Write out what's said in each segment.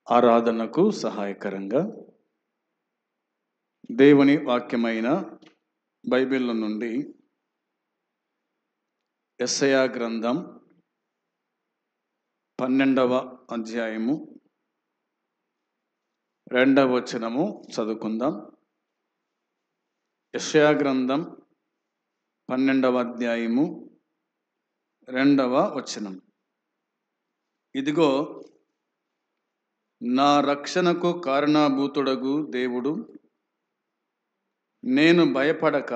ఆరాధనకు సహాయకరంగా దేవుని వాక్యమైన బైబిల్ నుండి యెషయా గ్రంథం 12వ అధ్యాయము 2వ వచనము చదువుకుందాం. యెషయా గ్రంథం 12వ అధ్యాయము 2వ వచనం. ఇదిగో నా రక్షణకు కారణభూతుడగు దేవుడు, నేను భయపడక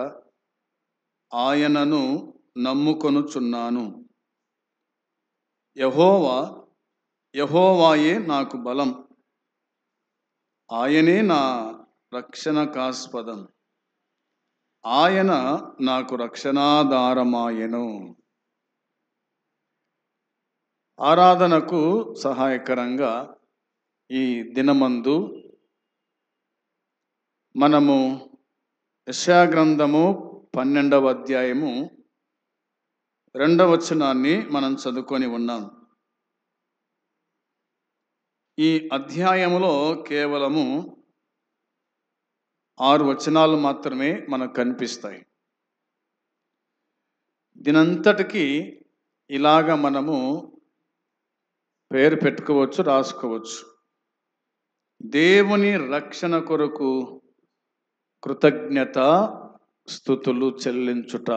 ఆయనను నమ్ముకొనుచున్నాను. యెహోవాయే నాకు బలం, ఆయనే నా రక్షణకాస్పదం, ఆయన నాకు రక్షణాధారమాయెను. ఆరాధనకు సహాయకరంగా ఈ దినమందు మనము యెషయా గ్రంథము 12వ అధ్యాయము 2వ వచనాన్ని మనం చదువుకొని ఉన్నాం. ఈ అధ్యాయములో కేవలము 6 వచనాలు మాత్రమే మనకు కనిపిస్తాయి. దీనంతటికీ ఇలాగ మనము పేరు పెట్టుకోవచ్చు, రాసుకోవచ్చు. దేవుని రక్షణ కొరకు కృతజ్ఞత స్తుతులు చెల్లించుట.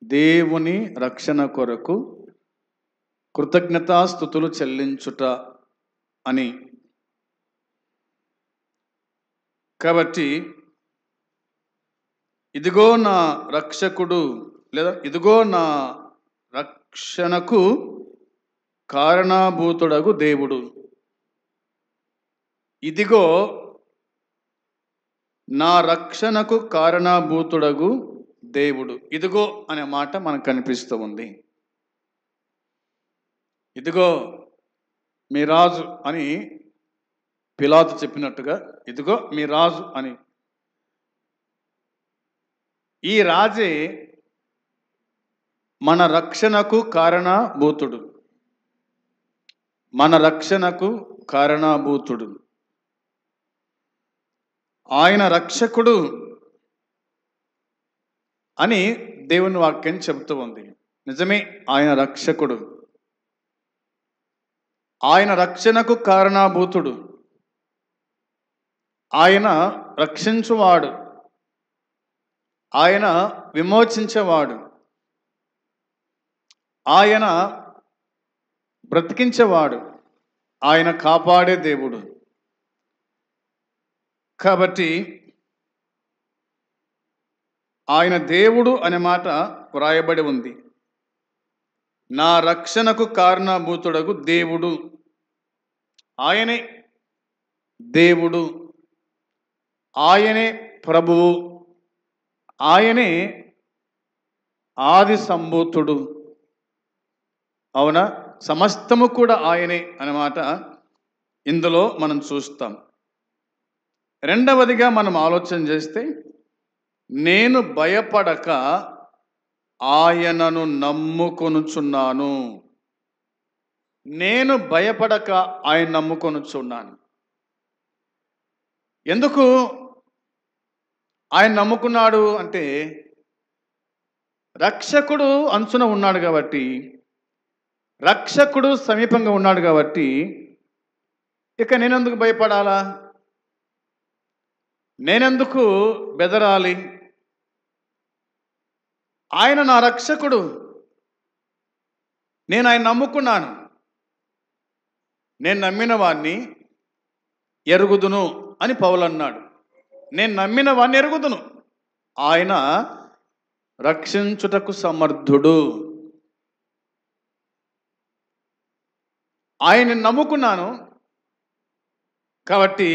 దేవుని రక్షణ కొరకు కృతజ్ఞతాస్తుతులు చెల్లించుట అని. కాబట్టి ఇదిగో నా రక్షకుడు, లేదా ఇదిగో నా రక్షణకు కారణభూతుడగు దేవుడు. ఇదిగో నా రక్షణకు కారణభూతుడగు దేవుడు. ఇదిగో అనే మాట మనకు కనిపిస్తూ ఉంది. ఇదిగో మీ రాజు అని పిలాతు చెప్పినట్టుగా, ఇదిగో మీ రాజు అని. ఈ రాజే మన రక్షణకు కారణభూతుడు, మన రక్షణకు కారణభూతుడు. ఆయన రక్షకుడు అని దేవుని వాక్యం చెబుతూ ఉంది. నిజమే, ఆయన రక్షకుడు, ఆయన రక్షణకు కారణభూతుడు, ఆయన రక్షించువాడు, ఆయన విమోచించేవాడు, ఆయన బ్రతికించేవాడు, ఆయన కాపాడే దేవుడు. కాబట్టి ఆయన దేవుడు అనే మాట వ్రాయబడి ఉంది. నా రక్షణకు కారణభూతుడగు దేవుడు, ఆయనే దేవుడు, ఆయనే ప్రభువు, ఆయనే ఆది సంభూతుడు. అవునా? సమస్తము కూడా ఆయనే అన్నమాట ఇందులో మనం చూస్తాం. రెండవదిగా మనం ఆలోచన చేస్తే, నేను భయపడక ఆయనను నమ్ముకొనుచున్నాను. నేను భయపడక ఆయన నమ్ముకొనుచున్నాను. ఎందుకు ఆయన నమ్ముకున్నాడు అంటే, రక్షకుడు అంచున ఉన్నాడు కాబట్టి, రక్షకుడు సమీపంగా ఉన్నాడు కాబట్టి, ఇక నేనెందుకు భయపడాలా? నేనెందుకు బెదరాలి? ఆయన నా రక్షకుడు, నేను ఆయన నమ్ముకున్నాను. నేను నమ్మిన వాణ్ణి ఎరుగుదును అని పౌలు అన్నాడు. నేను నమ్మిన వాణ్ణి ఎరుగుదును, ఆయన రక్షించుటకు సమర్థుడు. ఆయన్ని నమ్ముకున్నాను కాబట్టి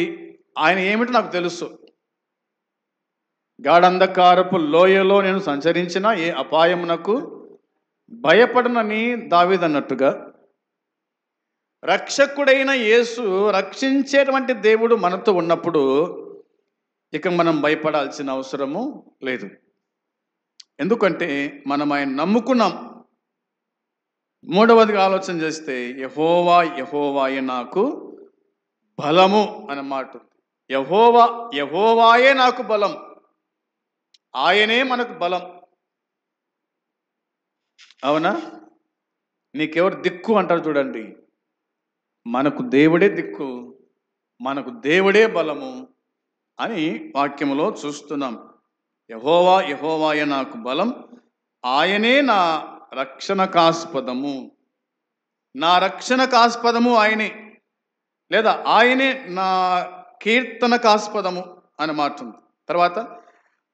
ఆయన ఏమిటో నాకు తెలుసు. గాఢంధకారపు లోయలో నేను సంచరించిన ఏ అపాయమునకు భయపడనని దావీదు అన్నట్టుగా, రక్షకుడైన యేసు, రక్షించేటువంటి దేవుడు మనతో ఉన్నప్పుడు ఇక మనం భయపడాల్సిన అవసరము లేదు. ఎందుకంటే మనం ఆయన నమ్ముకున్నాం. మూడవదిగా ఆలోచన చేస్తే, యెహోవాయే నాకు బలము అన్నమాట. యెహోవాయే నాకు బలం, ఆయనే మనకు బలం. అవునా? నీకెవరు దిక్కు అంటారు చూడండి, మనకు దేవుడే దిక్కు, మనకు దేవుడే బలము అని వాక్యములో చూస్తున్నాం. యెహోవాయే నాకు బలం, ఆయనే నా రక్షణకాస్పదము. నా రక్షణకాస్పదము ఆయనే, లేదా ఆయనే నా కీర్తనకాస్పదము అని మాట ఉంది. తర్వాత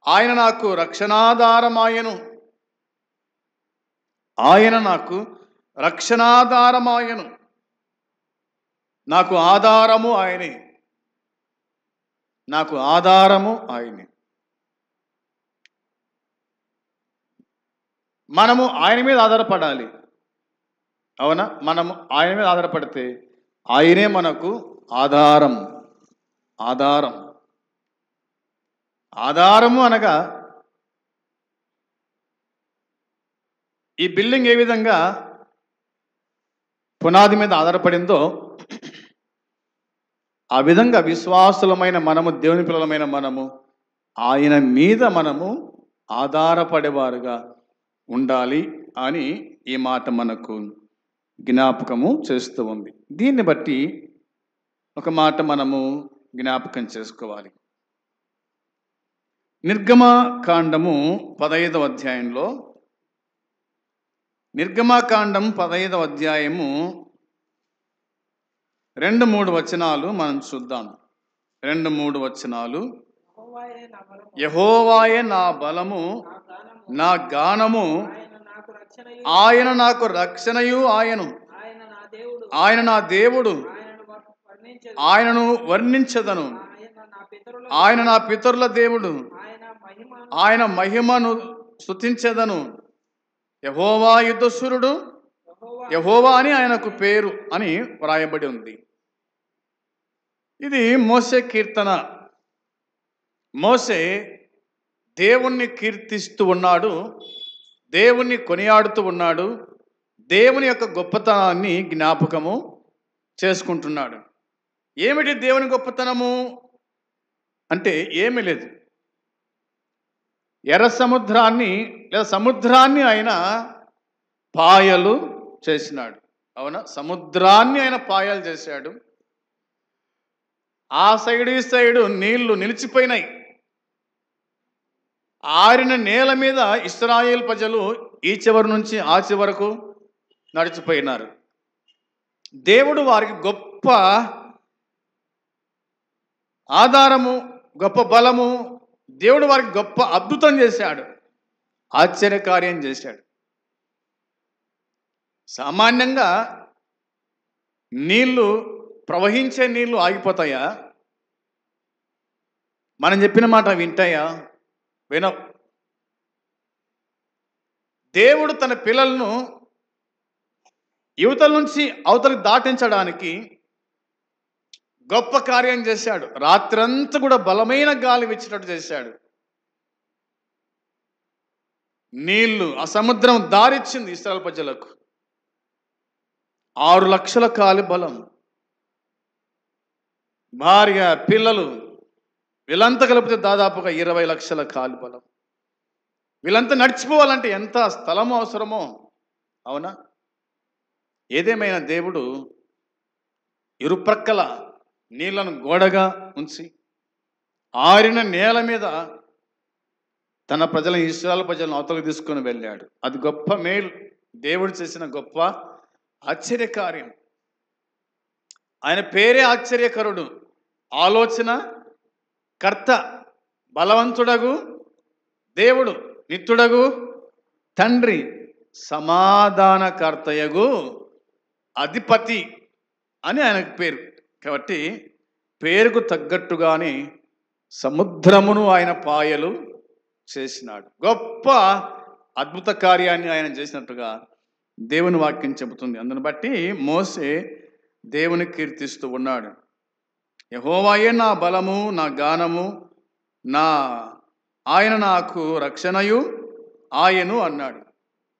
ఆయన నాకు రక్షణాధారమాయను, ఆయన నాకు రక్షణాధారమాయను. నాకు ఆధారము ఆయనే, నాకు ఆధారము ఆయనే. మనము ఆయన మీద ఆధారపడాలి. అవునా? మనము ఆయన మీద ఆధారపడితే ఆయనే మనకు ఆధారం. ఆధారం ఆధారము అనగా, ఈ బిల్డింగ్ ఏ విధంగా పునాది మీద ఆధారపడిందో ఆ విధంగా విశ్వాసులమైన మనము, దేవుని పిల్లలమైన మనము ఆయన మీద మనము ఆధారపడేవారుగా ఉండాలి అని ఈ మాట మనకు జ్ఞాపకము చేస్తూ ఉంది. దీన్ని బట్టి ఒక మాట మనము జ్ఞాపకం చేసుకోవాలి. నిర్గమకాండము 15వ అధ్యాయంలో, నిర్గమకాండం 15వ అధ్యాయము 2-3 వచనాలు మనం చూద్దాం. 2-3 వచనాలు. యెహోవాయే నా బలము, నా గానము, ఆయన నాకు రక్షణయు ఆయను, ఆయన నా దేవుడు, ఆయనను వర్ణించదను. ఆయన నా పితరుల దేవుడు, ఆయన మహిమను స్తుతించెదను. యెహోవా యుద్ధశూరుడు, యెహోవా అని ఆయనకు పేరు అని వ్రాయబడి ఉంది. ఇది మోషే కీర్తన. మోషే దేవుణ్ణి కీర్తిస్తూ ఉన్నాడు, దేవుణ్ణి కొనియాడుతూ ఉన్నాడు, దేవుని యొక్క గొప్పతనాన్ని జ్ఞాపకము చేసుకుంటున్నాడు. ఏమిటి దేవుని గొప్పతనము అంటే ఏమీ లేదు. ఎర్ర సముద్రాన్ని లేదా సముద్రాన్ని ఆయన పాయలు చేసినాడు. అవునా? సముద్రాన్ని ఆయన పాయలు చేశాడు. ఆ సైడు ఈ సైడు నీళ్లు నిలిచిపోయినాయి. ఆరిన నేల మీద ఇశ్రాయేల్ ప్రజలు ఈ చివరి నుంచి ఆ చివరకు నడిచిపోయినారు. దేవుడు వారికి గొప్ప ఆధారము, గొప్ప బలము, దేవుడు వారికి గొప్ప అద్భుతం చేశాడు, ఆశ్చర్యకార్యం చేశాడు. సామాన్యంగా నీళ్లు, ప్రవహించే నీళ్లు ఆగిపోతాయా? మనం చెప్పిన మాట వింటాయా? వినవు. దేవుడు తన పిల్లలను యువతల నుంచి అవతలకు దాటించడానికి గొప్ప కార్యం చేశాడు. రాత్రంతా కూడా బలమైన గాలి విచ్చినట్టు చేశాడు. నీళ్లు, ఆ సముద్రం దారిచ్చింది ఇశ్రాయేలు ప్రజలకు. 6 లక్షల కాలి బలం, భార్య, పిల్లలు, వీళ్ళంతా కలిపితే దాదాపుగా 20 లక్షల కాలి బలం. వీళ్ళంతా నడిచిపోవాలంటే ఎంత స్థలము అవసరమో. అవునా? ఏదేమైనా దేవుడు ఇరుప్రక్కల నీళ్లను గోడగా ఉంచి ఆరిన నేల మీద తన ప్రజలను, ఇశ్రాయేలు ప్రజలను అవతలకు తీసుకొని వెళ్ళాడు. అది గొప్ప మేలు, దేవుడు చేసిన గొప్ప ఆశ్చర్యకార్యం. ఆయన పేరే ఆశ్చర్యకరుడు, ఆలోచన కర్త, బలవంతుడగు దేవుడు, నిత్యుడగు తండ్రి, సమాధానకర్తయగు అధిపతి అని ఆయనకు పేరు. కాబట్టి పేరుకు తగ్గట్టుగానే సముద్రమును ఆయన పాయలు చేసినాడు. గొప్ప అద్భుత కార్యాన్ని ఆయన చేసినట్టుగా దేవుని వాక్యం చెబుతుంది. అందుని బట్టి మోషే దేవుని కీర్తిస్తూ ఉన్నాడు. యెహోవాయే నా బలము, నా గానము, ఆయన నాకు రక్షణయు ఆయను అన్నాడు.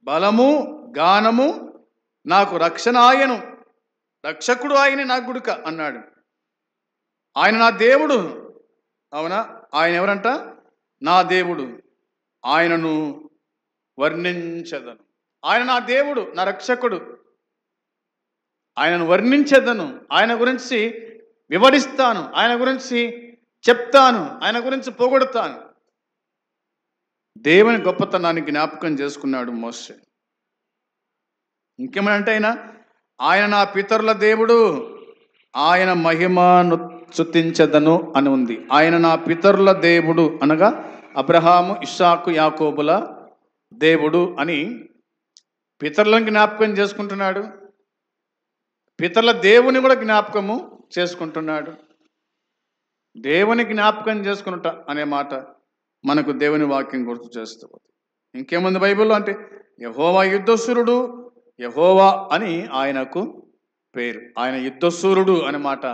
బలము, గానము, నాకు రక్షణ ఆయను, రక్షకుడు ఆయనే నా గుడుక అన్నాడు. ఆయన నా దేవుడు. అవునా? ఆయన ఎవరంట? నా దేవుడు. ఆయనను వర్ణించెదను. ఆయన నా దేవుడు, నా రక్షకుడు. ఆయనను వర్ణించెదను. ఆయన గురించి వివరిస్తాను. ఆయన గురించి చెప్తాను. ఆయన గురించి పొగొడతాను. దేవుని గొప్పతనాన్ని జ్ఞాపకం చేసుకున్నాడు మోషే. ఇంకేమనంటే ఆయన నా పితరుల దేవుడు, ఆయన మహిమను స్తుతించెదను అని ఉంది. ఆయన నా పితరుల దేవుడు అనగా అబ్రహాము, ఇస్సాకు, యాకోబుల దేవుడు అని పితరులను జ్ఞాపకం చేసుకుంటున్నాడు. పితరుల దేవుని కూడా జ్ఞాపకము చేసుకుంటున్నాడు. దేవుని జ్ఞాపకం చేసుకున్నట అనే మాట మనకు దేవుని వాక్యం గుర్తు చేస్తూ. ఇంకేముంది బైబిల్లో అంటే యెహోవా యుద్ధశూరుడు, యెహోవా అని ఆయనకు పేరు. ఆయన యుద్ధశూరుడు అనే మాట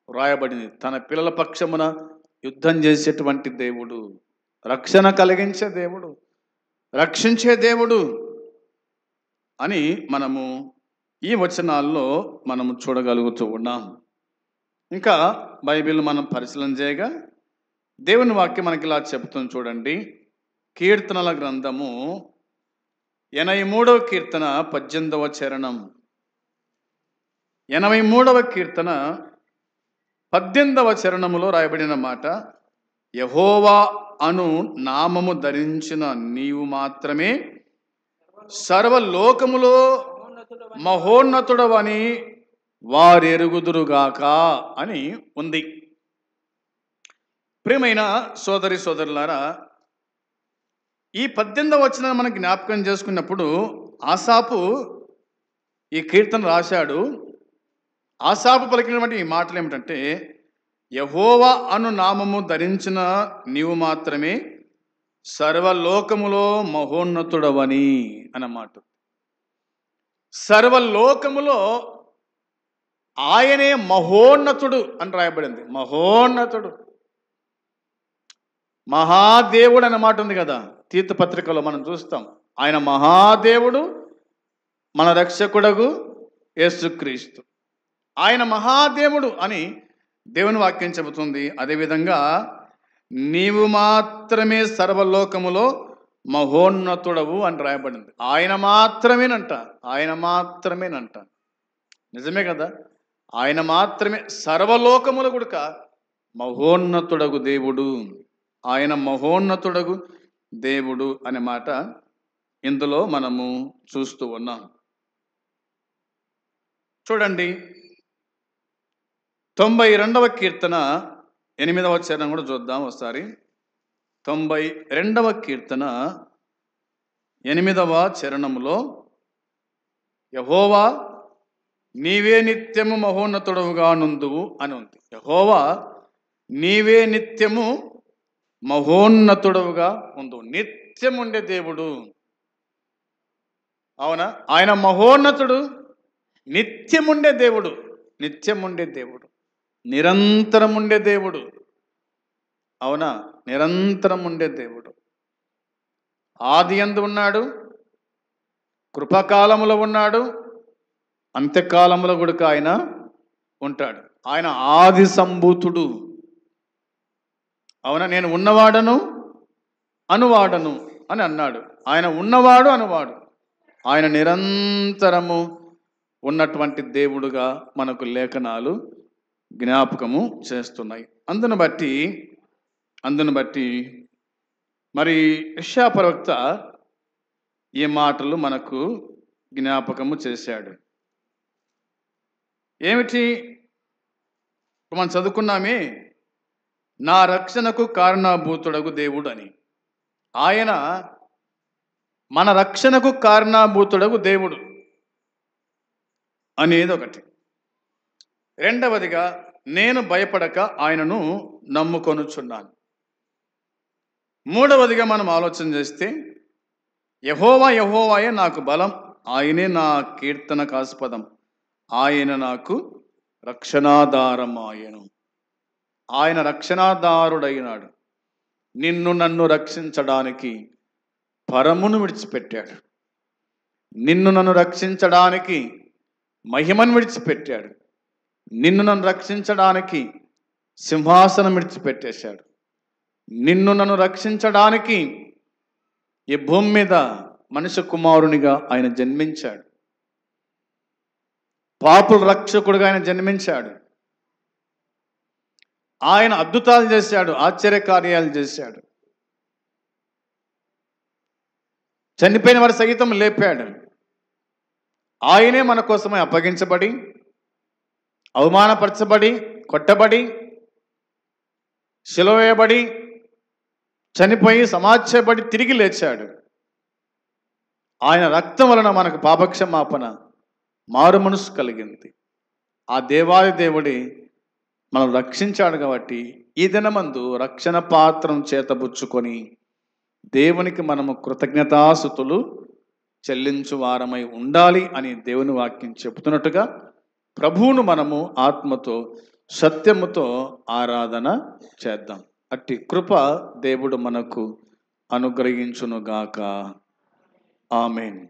వ్రాయబడింది. తన పిల్లల పక్షమున యుద్ధం చేసేటువంటి దేవుడు, రక్షణ కలిగించే దేవుడు, రక్షించే దేవుడు అని మనము ఈ వచనాల్లో మనము చూడగలుగుతూ ఉన్నాం. ఇంకా బైబిల్ మనం పరిశీలన చేయగా దేవుని వాక్యం మనకి ఇలా చెప్తుంది చూడండి. కీర్తనల గ్రంథము 83వ కీర్తన 18వ చరణం. 83వ కీర్తన 18వ చరణములో రాయబడిన మాట, యెహోవా అను నామము ధరించిన నీవు మాత్రమే సర్వలోకములో మహోన్నతుడవని వారెరుగుదురుగాక అని ఉంది. ప్రియమైన సోదరి సోదరులారా, ఈ 18వ వచనం మనం జ్ఞాపకం చేసుకున్నప్పుడు ఆసాపు ఈ కీర్తన రాశాడు. ఆసాపు పలికినటువంటి ఈ మాటలు ఏమిటంటే, యెహోవా అను నామము ధరించిన నీవు మాత్రమే సర్వలోకములో మహోన్నతుడవని అన్నమాట. సర్వలోకములో ఆయనే మహోన్నతుడు అని రాయబడింది. మహోన్నతుడు, మహాదేవుడు అన్నమాట ఉంది కదా. తీర్థ పత్రికలో మనం చూస్తాం. ఆయన మహాదేవుడు, మన రక్షకుడగు యేసుక్రీస్తు. ఆయన మహాదేవుడు అని దేవుని వాక్యం చెబుతుంది. అదేవిధంగా నీవు మాత్రమే సర్వలోకములో మహోన్నతుడవు అని రాయబడింది. ఆయన మాత్రమేనంట. ఆయన మాత్రమేనంట. నిజమే కదా. ఆయన మాత్రమే సర్వలోకముల గుడక మహోన్నతుడగు దేవుడు. ఆయన మహోన్నతుడగు దేవుడు అనే మాట ఇందులో మనము చూస్తూ ఉన్నాం. చూడండి, 92వ కీర్తన 8వ చరణం కూడా చూద్దాం ఒకసారి. 92వ కీర్తన 8వ చరణములో, యెహోవా నీవే నిత్యము మహోన్నతుడవుగా నుందువు అని ఉంది. యెహోవా నీవే నిత్యము మహోన్నతుడవుగా ఉందువు. నిత్యం ఉండే దేవుడు. అవునా? ఆయన మహోన్నతుడు, నిత్యం ఉండే దేవుడు. నిత్యం ఉండే దేవుడు, నిరంతరం ఉండే దేవుడు. అవునా? నిరంతరం ఉండే దేవుడు. ఆది యందు ఉన్నాడు, కృపకాలములో ఉన్నాడు, అంత్యకాలములో కూడా ఆయన ఉంటాడు. ఆయన ఆది సంభూతుడు. అవునా? నేను ఉన్నవాడను అనువాడను అని అన్నాడు. ఆయన ఉన్నవాడు అనువాడు. ఆయన నిరంతరము ఉన్నటువంటి దేవుడుగా మనకు లేఖనాలు జ్ఞాపకము చేస్తున్నాయి. అందును బట్టి మరి యెషయా ప్రవక్త ఈ మాటలు మనకు జ్ఞాపకము చేశాడు. ఏమిటి? మనం చదువుకున్నామే, నా రక్షణకు కారణభూతుడగు దేవుడు అని. ఆయన మన రక్షణకు కారణభూతుడగు దేవుడు అనేది ఒకటి. రెండవదిగా, నేను భయపడక ఆయనను నమ్ముకొనుచున్నాను. మూడవదిగా మనం ఆలోచన చేస్తే, యెహోవా యెహోవాయే నాకు బలం, ఆయనే నా కీర్తనకాస్పదం, ఆయన నాకు రక్షణాధారం ఆయను. ఆయన రక్షణాధారుడైనాడు. నిన్ను నన్ను రక్షించడానికి పరమును విడిచిపెట్టాడు. నిన్ను నన్ను రక్షించడానికి మహిమను విడిచిపెట్టాడు. నిన్ను నన్ను రక్షించడానికి సింహాసనం విడిచిపెట్టేశాడు. నిన్ను నన్ను రక్షించడానికి ఈ భూమి మీద మనిషి కుమారునిగా ఆయన జన్మించాడు. పాపుల రక్షకుడుగా ఆయన జన్మించాడు. ఆయన అద్భుతాలు చేశాడు, ఆశ్చర్యకార్యాలు చేశాడు. చనిపోయిన వారి సహితం లేపాడు. ఆయనే మన కోసమే అప్పగించబడి, అవమానపరచబడి, కొట్టబడి, శిలువ వేయబడి, చనిపోయి సమాధించబడి తిరిగి లేచాడు. ఆయన రక్తం వలన మనకు పాపక్షమాపణ, మారు మనసు కలిగింది. ఆ దేవాది దేవుడి మనం రక్షించాడు కాబట్టి ఈ దినమందు రక్షణ పాత్రం చేతబుచ్చుకొని దేవునికి మనము కృతజ్ఞతాస్తుతులు చెల్లించు వారమై ఉండాలి అని దేవుని వాక్యం చెబుతున్నట్టుగా ప్రభువును మనము ఆత్మతో సత్యముతో ఆరాధన చేద్దాం. అట్టి కృప దేవుడు మనకు అనుగ్రహించునుగాక. ఆమేన్.